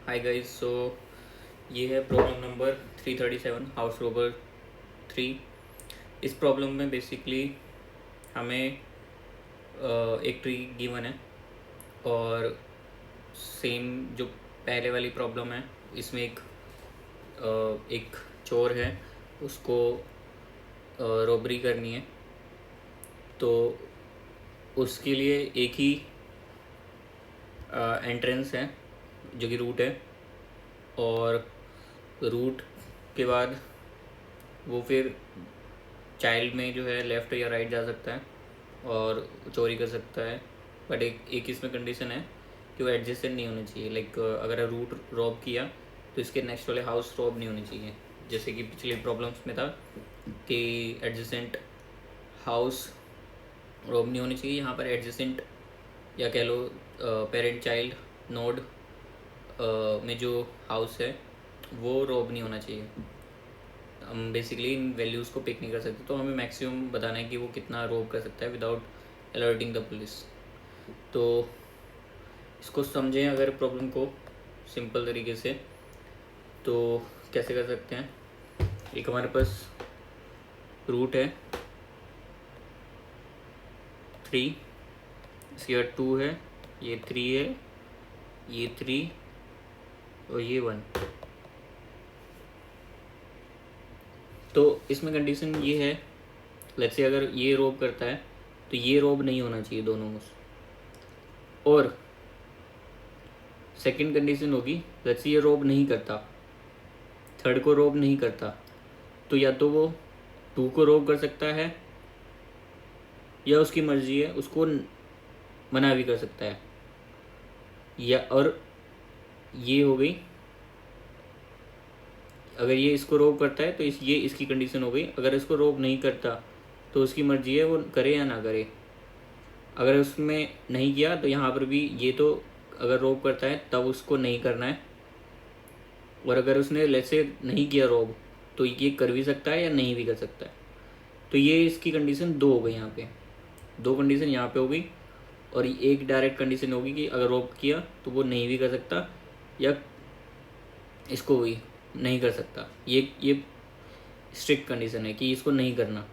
Hi guys. सो ये है problem number 337 house Rober 3। इस प्रॉब्लम में बेसिकली हमें एक ट्री गिवन है और सेम जो पहले वाली प्रॉब्लम है इसमें एक चोर है, उसको रॉबरी करनी है। तो उसके लिए एक ही एंट्रेंस है जो कि रूट है, और रूट के बाद वो फिर चाइल्ड में जो है लेफ़्ट या राइट जा सकता है और चोरी कर सकता है। बट एक इसमें कंडीशन है कि वो एडजेसेंट नहीं होना चाहिए। लाइक अगर रूट रॉब किया तो इसके नेक्स्ट वाले हाउस रॉब नहीं होने चाहिए, जैसे कि पिछले प्रॉब्लम्स में था कि एडजेसेंट हाउस रॉब नहीं होनी चाहिए। यहाँ पर एडजेसेंट या कह लो पेरेंट चाइल्ड नोड में जो हाउस है वो रॉब नहीं होना चाहिए। हम बेसिकली इन वैल्यूज़ को पिक नहीं कर सकते, तो हमें मैक्सिमम बताना है कि वो कितना रोब कर सकता है विदाउट अलर्टिंग द पुलिस। तो इसको समझें अगर प्रॉब्लम को सिंपल तरीके से, तो कैसे कर सकते हैं। एक हमारे पास रूट है 3, इसके बाद 2 है, ये 3 है, ये 3 और ये 1। तो इसमें कंडीशन ये है, लेट्स से अगर ये रोब करता है तो ये रोब नहीं होना चाहिए दोनों में। और सेकंड कंडीशन होगी, लेट्स से ये रोब नहीं करता, थर्ड को रोब नहीं करता, तो या तो वो 2 को रोब कर सकता है या उसकी मर्जी है उसको मना भी कर सकता है। या और ये हो गई, अगर ये इसको रोब करता है तो ये इसकी कंडीशन हो गई। अगर इसको रोब नहीं करता तो उसकी मर्जी है वो करे या ना करे। अगर उसमें नहीं किया तो यहाँ पर भी ये तो अगर रोब करता है तब उसको नहीं करना है, और अगर उसने लेट्स से नहीं किया रोब तो ये कर भी सकता है या नहीं भी कर सकता है। तो ये इसकी कंडीशन 2 हो गई, यहाँ पे 2 कंडीशन यहाँ पे हो गई। और एक डायरेक्ट कंडीशन होगी कि अगर रोब किया तो वो नहीं भी कर सकता या इसको भी नहीं कर सकता। ये स्ट्रिक्ट कंडीशन है कि इसको नहीं करना।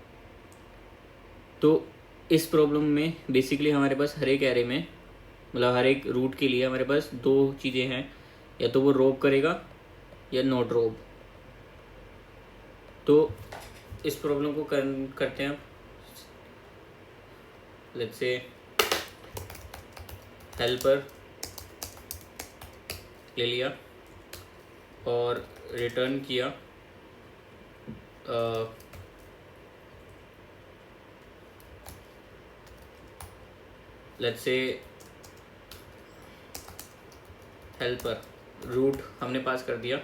तो इस प्रॉब्लम में बेसिकली हमारे पास हर एक एरे में, मतलब हर एक रूट के लिए हमारे पास 2 चीज़ें हैं, या तो वो रोब करेगा या नॉट रोब। तो इस प्रॉब्लम को करते हैं। लेट्स से हेल्पर ले लिया और रिटर्न किया लेट्स से हेल्पर रूट हमने पास कर दिया।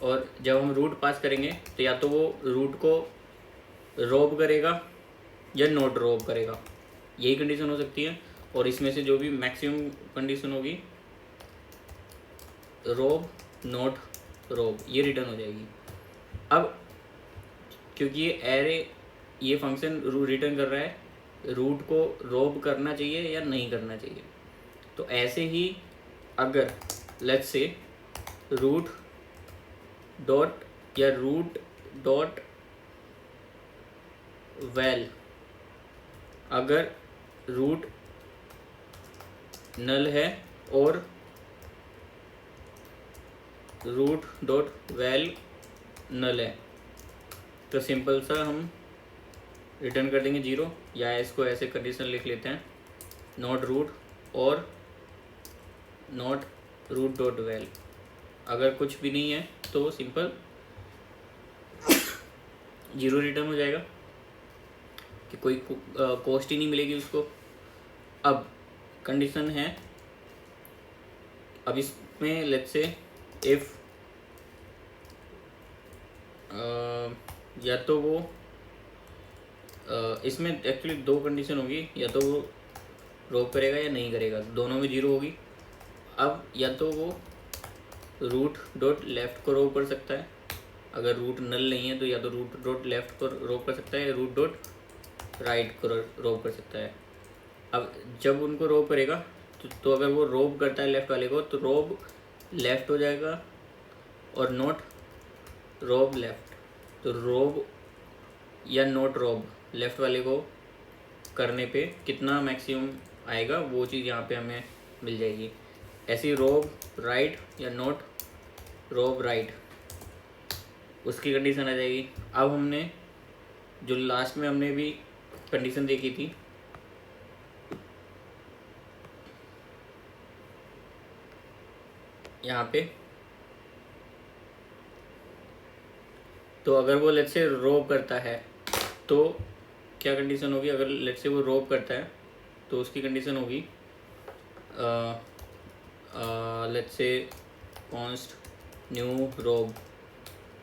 और जब हम रूट पास करेंगे तो या तो वो रूट को रोब करेगा या नॉट रोब करेगा, यही कंडीशन हो सकती है। और इसमें से जो भी मैक्सिमम कंडीशन होगी, रोब नॉट रोब, ये रिटर्न हो जाएगी। अब क्योंकि ये एरे, ये फंक्शन रिटर्न कर रहा है रूट को रोब करना चाहिए या नहीं करना चाहिए। तो ऐसे ही अगर लेट्स से रूट डॉट या रूट डॉट वैल, अगर रूट नल है और रूट डॉट वैल नल है, तो सिंपल सा हम रिटर्न कर देंगे 0, या इसको ऐसे कंडीशन लिख लेते हैं, नॉट रूट और नॉट रूट डॉट वैल। अगर कुछ भी नहीं है तो सिंपल 0 रिटर्न हो जाएगा कि कोई कॉस्ट ही नहीं मिलेगी उसको। अब कंडीशन है, अब इसमें लेट्स से इफ या तो वो इसमें एक्चुअली 2 कंडीशन होगी, या तो वो रोक करेगा या नहीं करेगा, दोनों में 0 होगी। अब या तो वो रूट डॉट लेफ्ट को रोक कर सकता है, अगर रूट नल नहीं है तो या तो रूट डॉट लेफ्ट को रोक कर सकता है या रूट डॉट राइट को रोक कर सकता है। अब जब उनको रोब करेगा तो अगर वो रोब करता है लेफ्ट वाले को, तो रोब लेफ्ट हो जाएगा और नॉट रोब लेफ्ट। तो रोब या नॉट रोब लेफ्ट वाले को करने पे कितना मैक्सिमम आएगा वो चीज़ यहाँ पे हमें मिल जाएगी। ऐसी रोब राइट या नॉट रोब राइट उसकी कंडीशन आ जाएगी। अब हमने जो लास्ट में हमने भी कंडीशन देखी थी, यहाँ पे, तो अगर वो लेट्स से रोब करता है तो क्या कंडीशन होगी? अगर लेट्स से वो रोब करता है तो उसकी कंडीशन होगी लेट्स से कॉन्स्ट न्यू रोब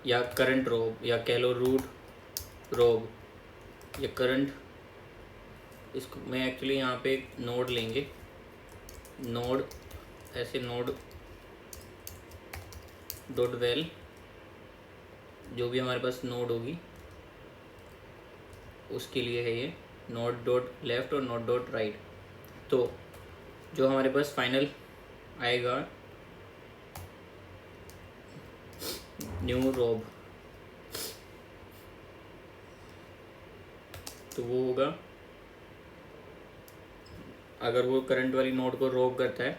या करंट रोब या कह लो रूट रोब या करंट। इसको मैं एक्चुअली यहाँ पे एक नोड लेंगे, नोड ऐसे नोड डॉट वेल, जो भी हमारे पास नोड होगी उसके लिए है ये नोड डॉट लेफ्ट और नोड डॉट राइट। तो जो हमारे पास फाइनल आएगा न्यू रोब, तो वो होगा, अगर वो करंट वाली नोड को रोब करता है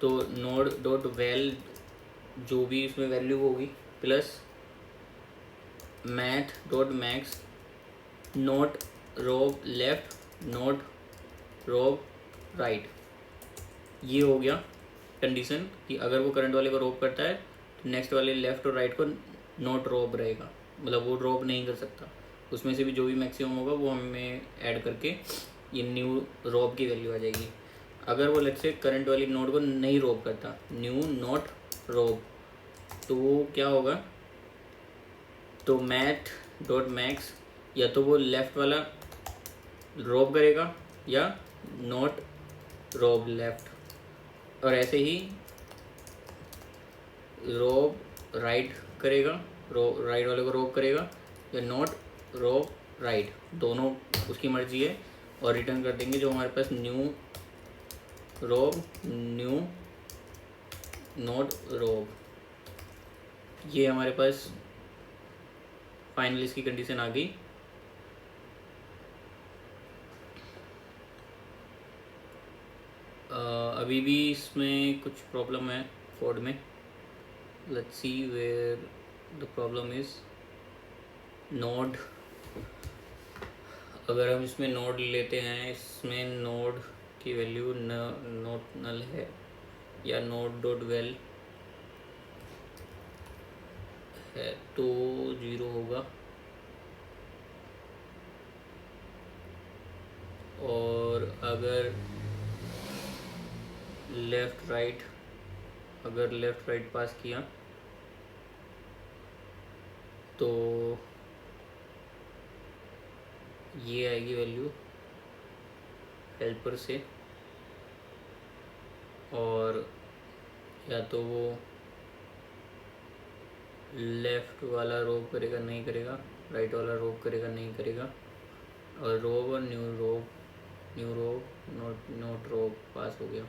तो नोड डॉट वेल जो भी इसमें वैल्यू होगी plus math dot max note रोब लेफ्ट नोट रोब राइट। ये हो गया कंडीशन कि अगर वो करंट वाले को रोब करता है तो नेक्स्ट वाले लेफ्ट और राइट को नोट रोब रहेगा, मतलब वो रोब नहीं कर सकता। उसमें से भी जो भी मैक्सिमम होगा वो हमें ऐड करके ये न्यू रोब की वैल्यू आ जाएगी। अगर वो लेट्स से करंट वाली नोड को नहीं रोब करता, न्यू नॉट रोब, तो वो क्या होगा? तो मैथ डॉट मैक्स या तो वो लेफ्ट वाला रोब करेगा या नॉट रोब लेफ्ट, और ऐसे ही रोब राइट करेगा, राइट वाले को रोब करेगा या नॉट रोब राइट, दोनों उसकी मर्जी है। और रिटर्न कर देंगे जो हमारे पास न्यू रोब न्यू नॉट रोब। ये हमारे पास फाइनल इसकी कंडीशन आ गई। अभी भी इसमें कुछ प्रॉब्लम है कोड में। Let's see where the problem is node. अगर हम इसमें नोड लेते हैं, इसमें नोड की वैल्यू नोट नल है या नोड डॉट वेल है तो 0 होगा, और अगर लेफ्ट राइट पास किया तो ये आएगी वैल्यू हेल्पर से, और या तो वो लेफ्ट वाला रोब करेगा नहीं करेगा, राइट वाला रोब करेगा नहीं करेगा, और रोब और न्यू रोब नोट रोब पास हो गया।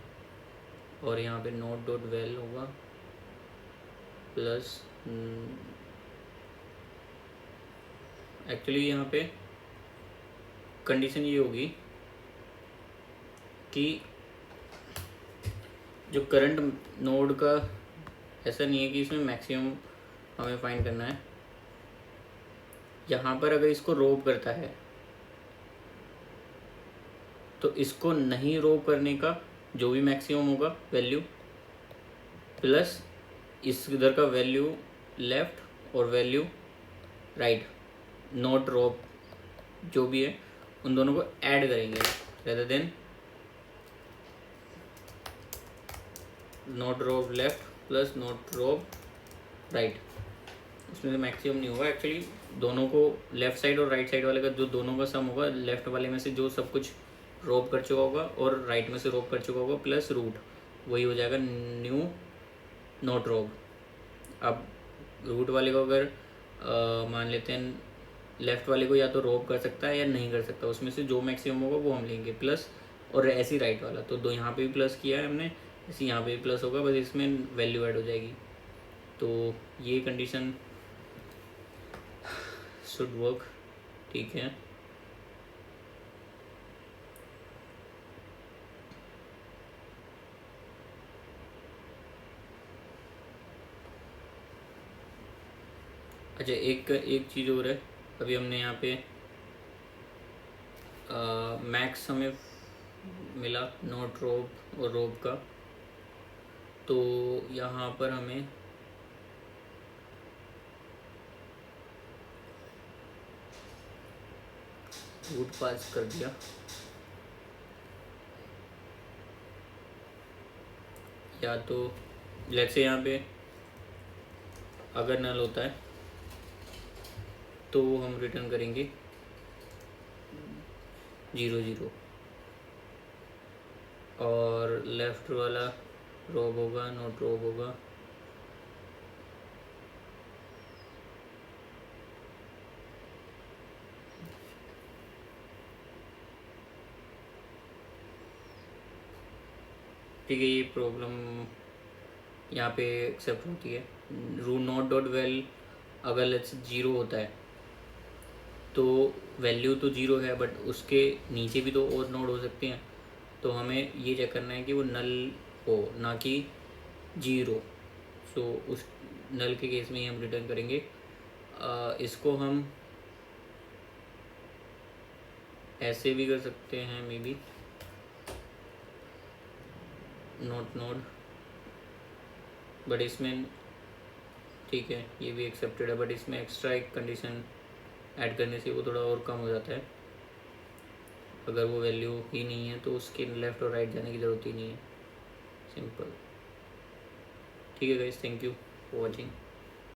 और यहाँ पे नोट डॉट वेल होगा प्लस एक्चुअली यहाँ पे कंडीशन ये होगी कि जो करंट नोड का, ऐसा नहीं है कि इसमें मैक्सिमम हमें फाइंड करना है। यहाँ पर अगर इसको रोब करता है तो इसको नहीं रोब करने का जो भी मैक्सिमम होगा वैल्यू प्लस इस इधर का वैल्यू लेफ्ट और वैल्यू राइट नॉट रोब जो भी है उन दोनों को ऐड करेंगे रेदर देन नॉट रोब लेफ्ट प्लस नॉट रोब राइट। इसमें से मैक्सिमम नहीं होगा एक्चुअली, दोनों को लेफ्ट साइड और राइट साइड वाले का जो दोनों का सम होगा, लेफ्ट वाले में से जो सब कुछ रोब कर चुका होगा और राइट में से रोब कर चुका होगा प्लस रूट, वही हो जाएगा न्यू नॉट रोब। अब रूट वाले को अगर मान लेते हैं लेफ्ट वाले को या तो रोब कर सकता है या नहीं कर सकता, उसमें से जो मैक्सिमम होगा वो हम लेंगे प्लस, और ऐसे ही राइट वाला तो दो यहाँ पे भी प्लस किया है हमने, जैसे यहाँ पे प्लस होगा, बस इसमें वैल्यू ऐड हो जाएगी। तो ये कंडीशन शुड वर्क, ठीक है। अच्छा, एक चीज़ और है। अभी हमने यहाँ पे मैक्स हमें मिला नॉट रोब और रोब का, तो यहाँ पर हमें रूट पास कर दिया। या तो लेट्स से यहाँ पे अगर नल होता है तो हम रिटर्न करेंगे 0 0, और लेफ्ट वाला रोब होगा, नॉट रोब होगा। ठीक है, ये प्रॉब्लम यहाँ पे एक्सेप्ट होती है। रू नॉट डॉट वेल अगर लेट्स 0 होता है तो वैल्यू तो 0 है, बट उसके नीचे भी तो और नोड हो सकते हैं। तो हमें ये चेक करना है कि वो नल हो, ना कि 0। सो उस नल के केस में ही हम रिटर्न करेंगे। इसको हम ऐसे भी कर सकते हैं, may be not node, but इसमें ठीक है ये भी एक्सेप्टेड है, बट इसमें एक्स्ट्रा एक कंडीशन ऐड करने से वो थोड़ा और कम हो जाता है। अगर वो वैल्यू ही नहीं है तो उसके लेफ़्ट और राइट जाने की ज़रूरत ही नहीं है, सिंपल। ठीक है guys, thank you for watching.